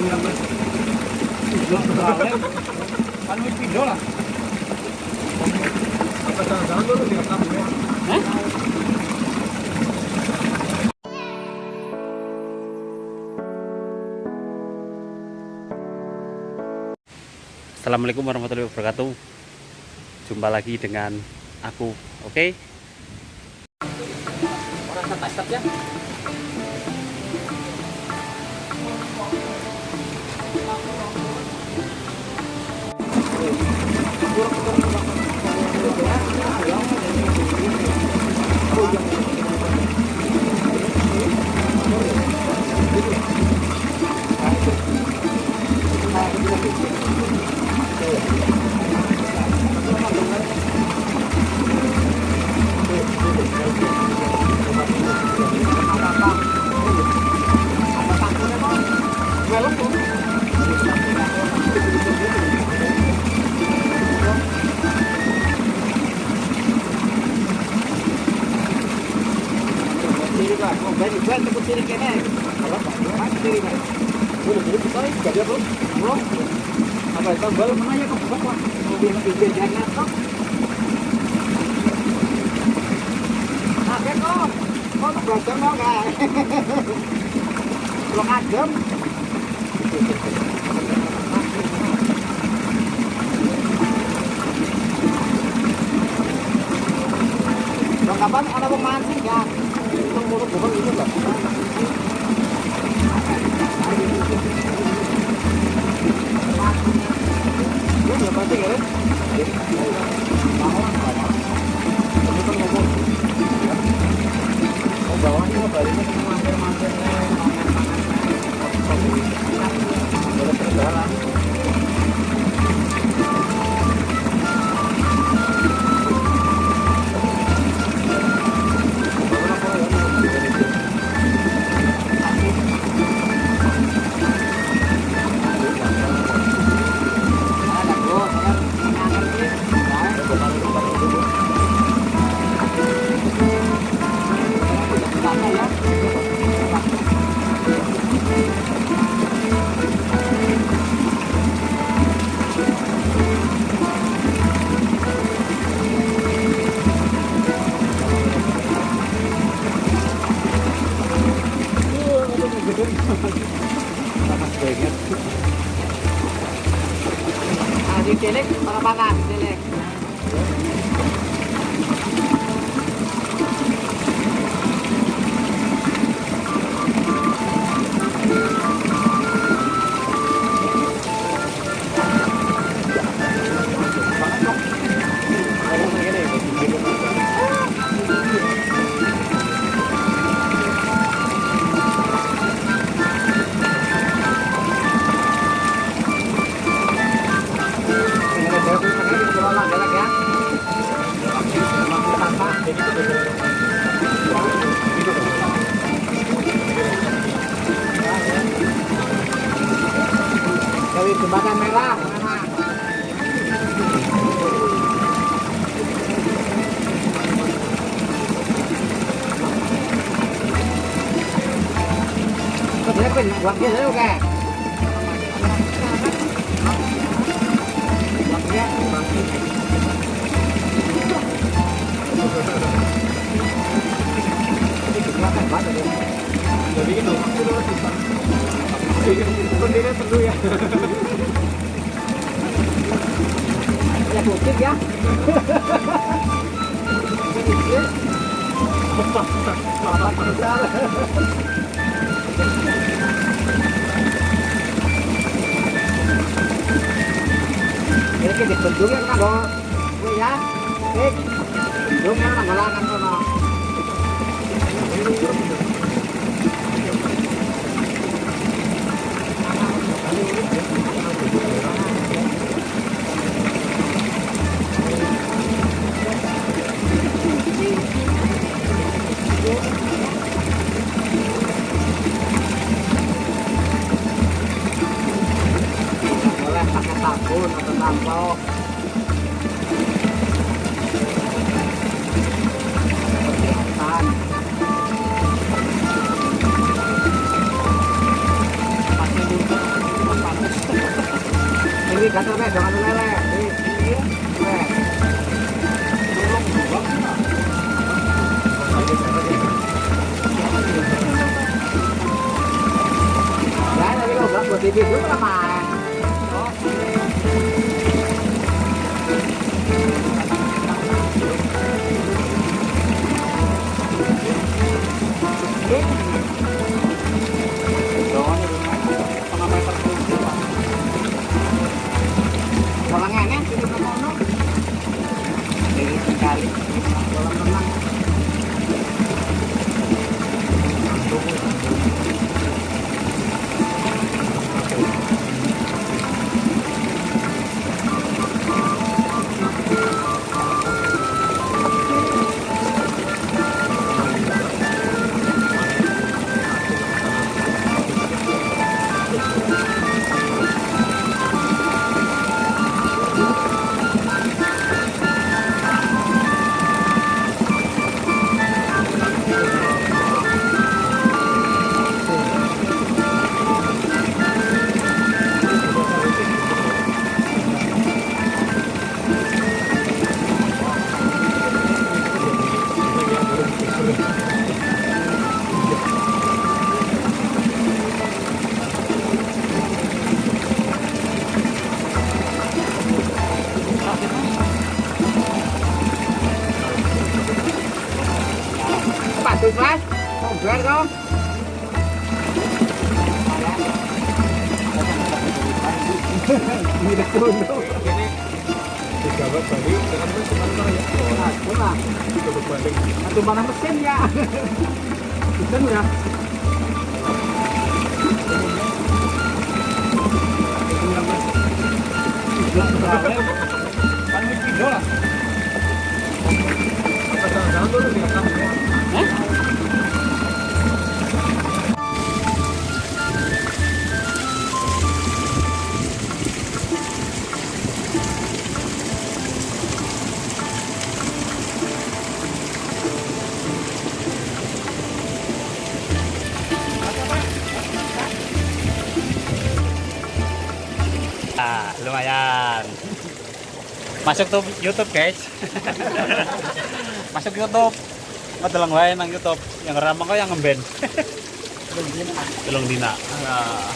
Kan wis pindho lah. Apa jangan dulu direkam ya? Assalamualaikum warahmatullahi wabarakatuh. Jumpa lagi dengan aku, oke? Orang step ya. Apa tambal mana ya ke bawah mobil pinggir jalan kok. Oke kok. Kok belajar mau enggak? Belum adem. Kapan ada mau mancing ya? Itu mulut bukan itu enggak. Ya pasti ya. Oh bawahnya mau baliknya mampir-mampir boleh berjalan. Dilek para pangan dilek. Dari jembatan merah mana? Dia pun buat dia dulu kan? Jadi itu pendirian perlu ya. Ya bukit ya. Ini kita bentuknya kan bawa ya. Bentuknya kan ngelakan sono. Boleh pakai sabun atau sampo. Pakai gatel be, jangan lele. Ya, tapi lo gak buat TV dulu lah, Mas. Solangannya itu kemono. Jadi sekali dalam renang. Tuh Mas, ngobrol dong. Ini betul. Ini digabat balik dengan mesin ya. Nah, coba. Digabat balik. Atau mana mesin ya? Mesin ya. Kan video lah. Jangan dulu direkam ya. Ah, lumayan. Masuk tuh YouTube, guys. Masuk YouTube. Ngedeleng wae nang YouTube. Yang ramang kok yang ngemben. Telung dina. Ah.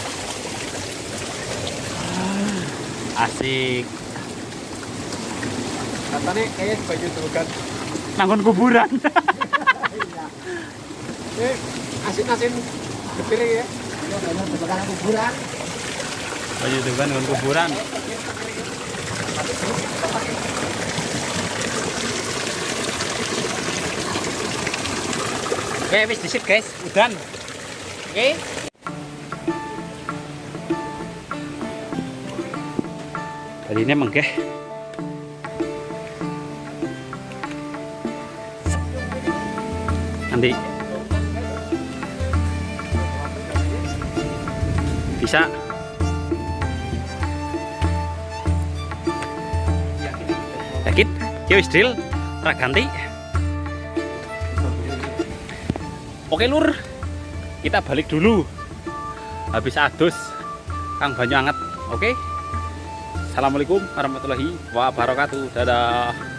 Asik. Katanya kayaknya baju itu kan. Nanggon kuburan. Asin-asin gepir ya. Ya benar kebakaran kuburan. Baju itu kan nanggon kuburan. Oke, habis disit guys, udan. Oke. Kali ini emang ke. Nanti bisa. Yakin? Ya wis drill, ora ganti. Oke lur, kita balik dulu. Habis adus kang banyu anget. Oke. Assalamualaikum warahmatullahi wabarakatuh. Dadah.